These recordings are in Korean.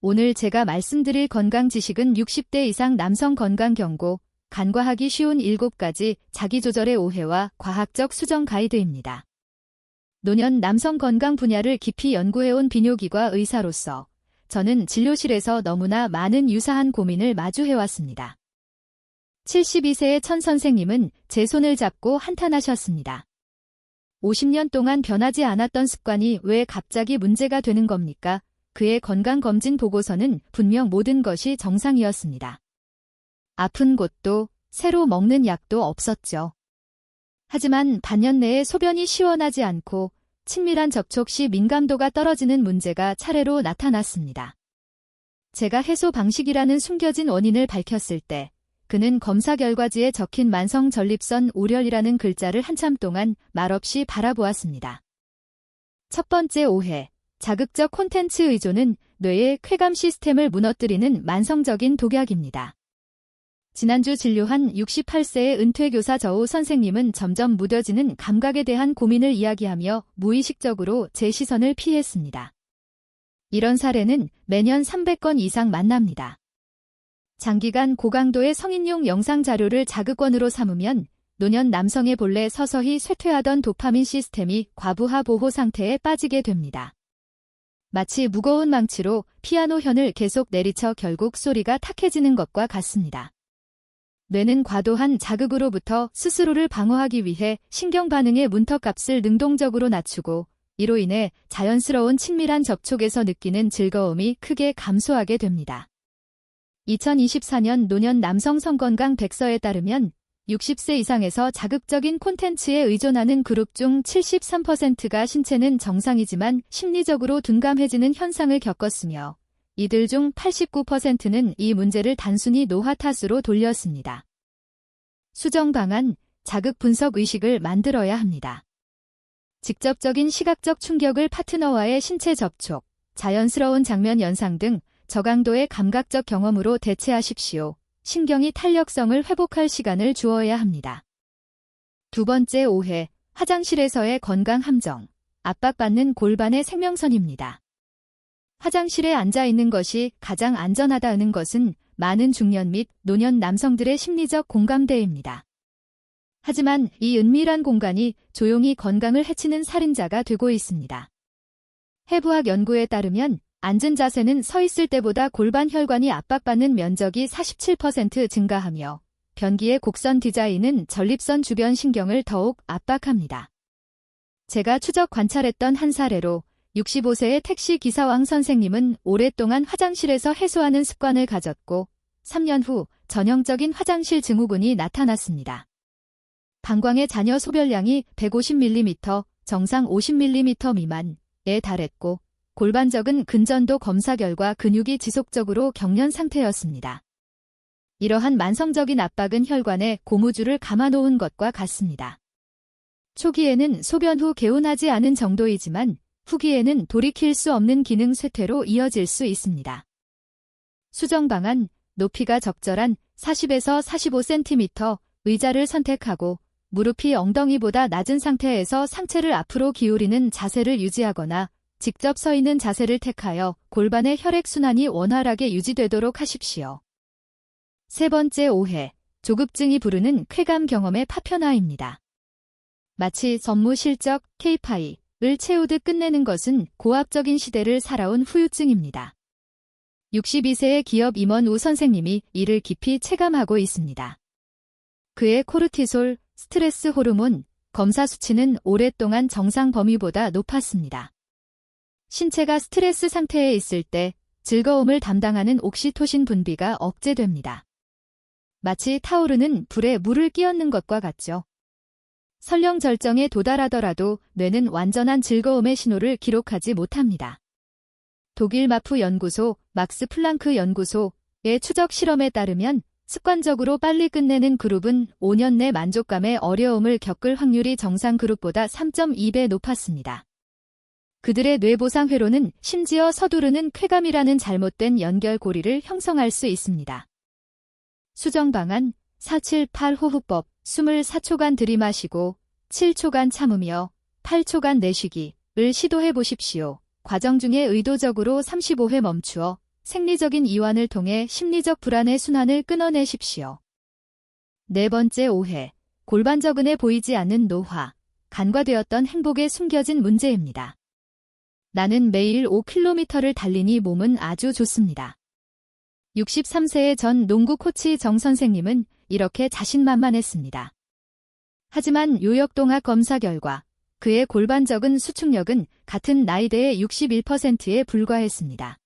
오늘 제가 말씀드릴 건강 지식은 60대 이상 남성 건강 경고, 간과하기 쉬운 7가지 자기조절의 오해와 과학적 수정 가이드입니다. 노년 남성 건강 분야를 깊이 연구해온 비뇨기과 의사로서 저는 진료실에서 너무나 많은 유사한 고민을 마주해왔습니다. 72세의 천 선생님은 제 손을 잡고 한탄하셨습니다. 50년 동안 변하지 않았던 습관이 왜 갑자기 문제가 되는 겁니까? 그의 건강검진 보고서는 분명 모든 것이 정상이었습니다. 아픈 곳도 새로 먹는 약도 없었죠. 하지만 반년 내에 소변이 시원하지 않고 친밀한 접촉 시 민감도가 떨어지는 문제가 차례로 나타났습니다. 제가 해소 방식이라는 숨겨진 원인을 밝혔을 때 그는 검사 결과지에 적힌 만성 전립선 우렬이라는 글자를 한참 동안 말없이 바라보았습니다. 첫 번째 오해, 자극적 콘텐츠 의존은 뇌의 쾌감 시스템을 무너뜨리는 만성적인 독약입니다. 지난주 진료한 68세의 은퇴교사 저우 선생님은 점점 무뎌지는 감각에 대한 고민을 이야기하며 무의식적으로 제 시선을 피했습니다. 이런 사례는 매년 300건 이상 만납니다. 장기간 고강도의 성인용 영상 자료를 자극원으로 삼으면 노년 남성의 본래 서서히 쇠퇴하던 도파민 시스템이 과부하 보호 상태에 빠지게 됩니다. 마치 무거운 망치로 피아노 현을 계속 내리쳐 결국 소리가 탁해지는 것과 같습니다. 뇌는 과도한 자극으로부터 스스로를 방어하기 위해 신경 반응의 문턱값을 능동적으로 낮추고 이로 인해 자연스러운 친밀한 접촉에서 느끼는 즐거움이 크게 감소하게 됩니다. 2024년 노년 남성 성건강 백서에 따르면 60세 이상에서 자극적인 콘텐츠에 의존하는 그룹 중 73%가 신체는 정상이지만 심리적으로 둔감해지는 현상을 겪었으며 이들 중 89%는 이 문제를 단순히 노화 탓으로 돌렸습니다. 수정 방안, 자극 분석 의식을 만들어야 합니다. 직접적인 시각적 충격을 파트너와의 신체 접촉, 자연스러운 장면 연상 등 저강도의 감각적 경험으로 대체하십시오. 신경이 탄력성을 회복할 시간을 주어야 합니다. 두 번째 오해, 화장실에서의 건강 함정, 압박받는 골반의 생명선입니다. 화장실에 앉아 있는 것이 가장 안전하다는 것은 많은 중년 및 노년 남성들의 심리적 공감대입니다. 하지만 이 은밀한 공간이 조용히 건강을 해치는 살인자가 되고 있습니다. 해부학 연구에 따르면 앉은 자세는 서 있을 때보다 골반 혈관이 압박받는 면적이 47% 증가하며 변기의 곡선 디자인은 전립선 주변 신경을 더욱 압박합니다. 제가 추적 관찰했던 한 사례로 65세의 택시 기사 왕 선생님은 오랫동안 화장실에서 해소하는 습관을 가졌고 3년 후 전형적인 화장실 증후군이 나타났습니다. 방광의 잔여 소변량이 150ml, 정상 50ml 미만에 달했고 골반적은 근전도 검사 결과 근육이 지속적으로 경련 상태였습니다. 이러한 만성적인 압박은 혈관에 고무줄을 감아놓은 것과 같습니다. 초기에는 소변 후 개운하지 않은 정도이지만 후기에는 돌이킬 수 없는 기능 쇠퇴로 이어질 수 있습니다. 수정 방안, 높이가 적절한 40에서 45cm 의자를 선택하고 무릎이 엉덩이보다 낮은 상태에서 상체를 앞으로 기울이는 자세를 유지하거나 직접 서 있는 자세를 택하여 골반의 혈액순환이 원활하게 유지되도록 하십시오. 세 번째 오해, 조급증이 부르는 쾌감 경험의 파편화입니다. 마치 전무 실적 KPI를 채우듯 끝내는 것은 고압적인 시대를 살아온 후유증입니다. 62세의 기업 임원 우 선생님이 이를 깊이 체감하고 있습니다. 그의 코르티솔, 스트레스 호르몬, 검사 수치는 오랫동안 정상 범위보다 높았습니다. 신체가 스트레스 상태에 있을 때 즐거움을 담당하는 옥시토신 분비가 억제됩니다. 마치 타오르는 불에 물을 끼얹는 것과 같죠. 설령 절정에 도달하더라도 뇌는 완전한 즐거움의 신호를 기록하지 못합니다. 독일 마프 연구소, 막스 플랑크 연구소의 추적 실험에 따르면 습관적으로 빨리 끝내는 그룹은 5년 내 만족감의 어려움을 겪을 확률이 정상 그룹보다 3.2배 높았습니다. 그들의 뇌보상 회로는 심지어 서두르는 쾌감이라는 잘못된 연결고리를 형성할 수 있습니다. 수정 방안, 478 호흡법, 숨을 4초간 들이마시고 7초간 참으며 8초간 내쉬기를 시도해 보십시오. 과정 중에 의도적으로 35회 멈추어 생리적인 이완을 통해 심리적 불안의 순환을 끊어내십시오. 네 번째 오해, 골반저근해 보이지 않는 노화, 간과되었던 행복에 숨겨진 문제입니다. 나는 매일 5km를 달리니 몸은 아주 좋습니다. 63세의 전 농구 코치 정 선생님은 이렇게 자신만만했습니다. 하지만 요역동학 검사 결과 그의 골반저근 수축력은 같은 나이대의 61%에 불과했습니다.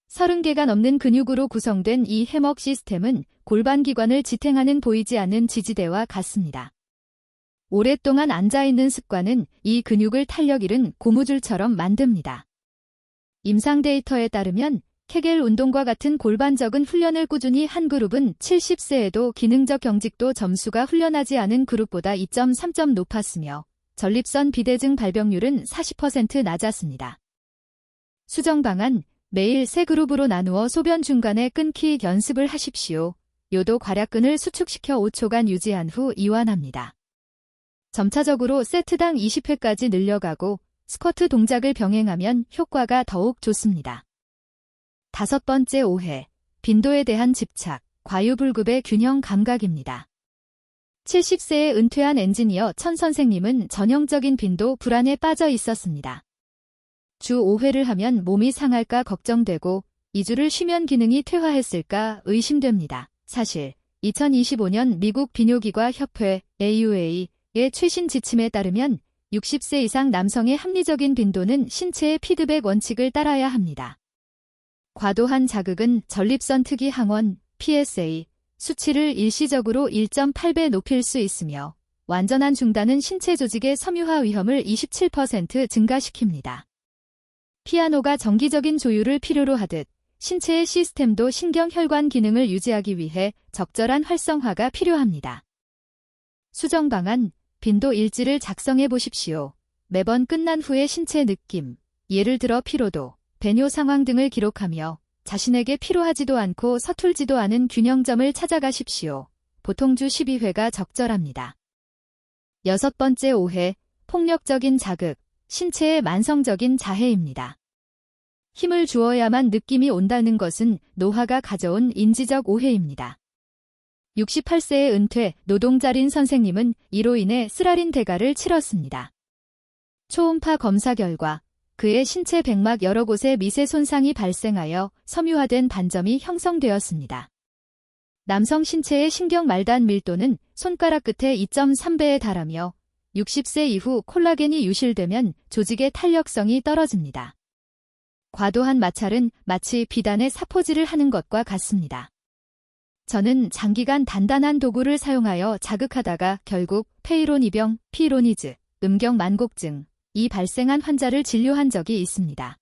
30개가 넘는 근육으로 구성된 이 해먹 시스템은 골반 기관을 지탱하는 보이지 않는 지지대와 같습니다. 오랫동안 앉아있는 습관은 이 근육을 탄력 잃은 고무줄처럼 만듭니다. 임상 데이터에 따르면 케겔 운동과 같은 골반저근 훈련을 꾸준히 한 그룹은 70세에도 기능적 경직도 점수가 훈련하지 않은 그룹보다 2.3점 높았으며 전립선 비대증 발병률은 40% 낮았습니다. 수정 방안, 매일 3그룹으로 나누어 소변 중간에 끊기 연습을 하십시오. 요도 괄약근을 수축시켜 5초간 유지한 후 이완합니다. 점차적으로 세트당 20회까지 늘려가고 스쿼트 동작을 병행하면 효과가 더욱 좋습니다. 다섯 번째 오해, 빈도에 대한 집착, 과유불급의 균형 감각입니다. 70세에 은퇴한 엔지니어 천 선생님은 전형적인 빈도 불안에 빠져 있었습니다. 주 5회를 하면 몸이 상할까 걱정되고 2주를 쉬면 기능이 퇴화했을까 의심됩니다. 사실 2025년 미국 비뇨기과 협회 AUA의 최신 지침에 따르면 60세 이상 남성의 합리적인 빈도는 신체의 피드백 원칙을 따라야 합니다. 과도한 자극은 전립선 특이 항원, PSA, 수치를 일시적으로 1.8배 높일 수 있으며 완전한 중단은 신체 조직의 섬유화 위험을 27% 증가시킵니다. 피아노가 정기적인 조율을 필요로 하듯 신체의 시스템도 신경혈관 기능을 유지하기 위해 적절한 활성화가 필요합니다. 수정 방안, 빈도 일지를 작성해 보십시오. 매번 끝난 후의 신체 느낌, 예를 들어 피로도, 배뇨 상황 등을 기록하며 자신에게 필요하지도 않고 서툴지도 않은 균형점을 찾아가십시오. 보통 주 12회가 적절합니다. 여섯 번째 오해, 폭력적인 자극, 신체의 만성적인 자해입니다. 힘을 주어야만 느낌이 온다는 것은 노화가 가져온 인지적 오해입니다. 68세의 은퇴 노동자린 선생님은 이로 인해 쓰라린 대가를 치렀습니다. 초음파 검사 결과 그의 신체 백막 여러 곳에 미세 손상이 발생하여 섬유화된 반점이 형성되었습니다. 남성 신체의 신경 말단 밀도는 손가락 끝에 2.3배에 달하며 60세 이후 콜라겐이 유실되면 조직의 탄력성이 떨어집니다. 과도한 마찰은 마치 비단에 사포질을 하는 것과 같습니다. 저는 장기간 단단한 도구를 사용하여 자극하다가 결국 페이로니병, 피로니즈, 음경만곡증, 이 발생한 환자를 진료한 적이 있습니다.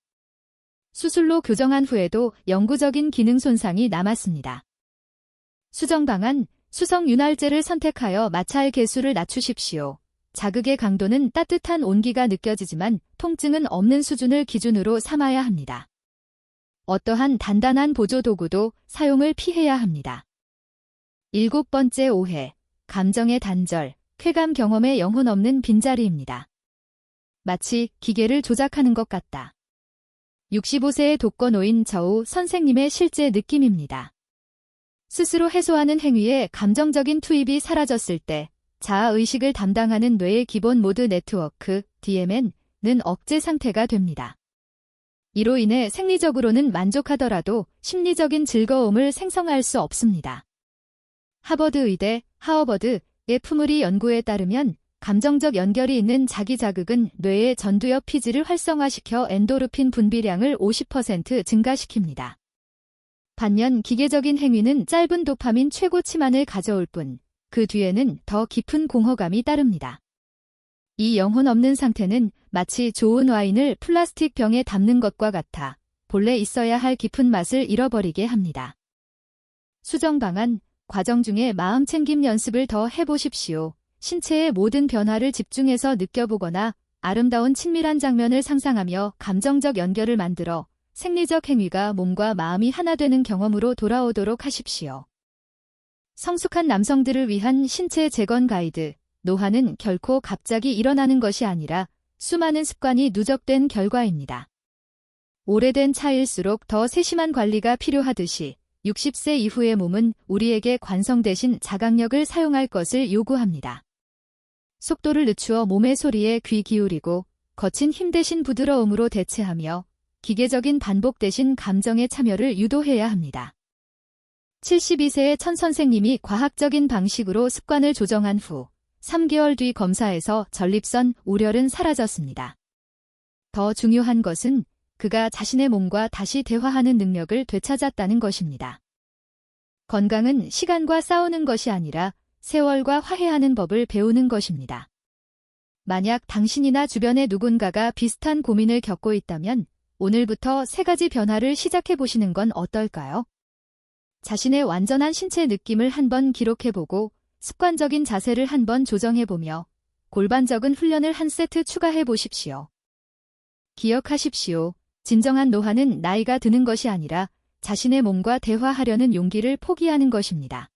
수술로 교정한 후에도 영구적인 기능 손상이 남았습니다. 수정 방안, 수성 윤활제를 선택하여 마찰 개수를 낮추십시오. 자극의 강도는 따뜻한 온기가 느껴지지만 통증은 없는 수준을 기준으로 삼아야 합니다. 어떠한 단단한 보조 도구도 사용을 피해야 합니다. 일곱 번째 오해, 감정의 단절, 쾌감 경험에 영혼 없는 빈자리입니다. 마치 기계를 조작하는 것 같다. 65세의 독거노인 저우 선생님의 실제 느낌입니다. 스스로 해소하는 행위에 감정적인 투입이 사라졌을 때 자아의식을 담당하는 뇌의 기본 모드 네트워크, DMN은 억제 상태가 됩니다. 이로 인해 생리적으로는 만족하더라도 심리적인 즐거움을 생성할 수 없습니다. 하버드 의대, 하워버드의 프무리 연구에 따르면 감정적 연결이 있는 자기 자극은 뇌의 전두엽 피지를 활성화시켜 엔도르핀 분비량을 50% 증가시킵니다. 반면 기계적인 행위는 짧은 도파민 최고치만을 가져올 뿐, 그 뒤에는 더 깊은 공허감이 따릅니다. 이 영혼 없는 상태는 마치 좋은 와인을 플라스틱 병에 담는 것과 같아 본래 있어야 할 깊은 맛을 잃어버리게 합니다. 수정 방안, 과정 중에 마음 챙김 연습을 더 해보십시오. 신체의 모든 변화를 집중해서 느껴보거나 아름다운 친밀한 장면을 상상하며 감정적 연결을 만들어 생리적 행위가 몸과 마음이 하나 되는 경험으로 돌아오도록 하십시오. 성숙한 남성들을 위한 신체 재건 가이드, 노화는 결코 갑자기 일어나는 것이 아니라 수많은 습관이 누적된 결과입니다. 오래된 차일수록 더 세심한 관리가 필요하듯이 60세 이후의 몸은 우리에게 관성 대신 자각력을 사용할 것을 요구합니다. 속도를 늦추어 몸의 소리에 귀 기울이고 거친 힘 대신 부드러움으로 대체하며 기계적인 반복 대신 감정의 참여를 유도해야 합니다. 72세의 천 선생님이 과학적인 방식으로 습관을 조정한 후 3개월 뒤 검사에서 전립선 우렬은 사라졌습니다. 더 중요한 것은 그가 자신의 몸과 다시 대화하는 능력을 되찾았다는 것입니다. 건강은 시간과 싸우는 것이 아니라 세월과 화해하는 법을 배우는 것입니다. 만약 당신이나 주변의 누군가가 비슷한 고민을 겪고 있다면 오늘부터 3가지 변화를 시작해 보시는 건 어떨까요? 자신의 완전한 신체 느낌을 한번 기록해보고 습관적인 자세를 한번 조정해보며 골반적인 훈련을 한 세트 추가해 보십시오. 기억하십시오. 진정한 노화는 나이가 드는 것이 아니라 자신의 몸과 대화하려는 용기를 포기하는 것입니다.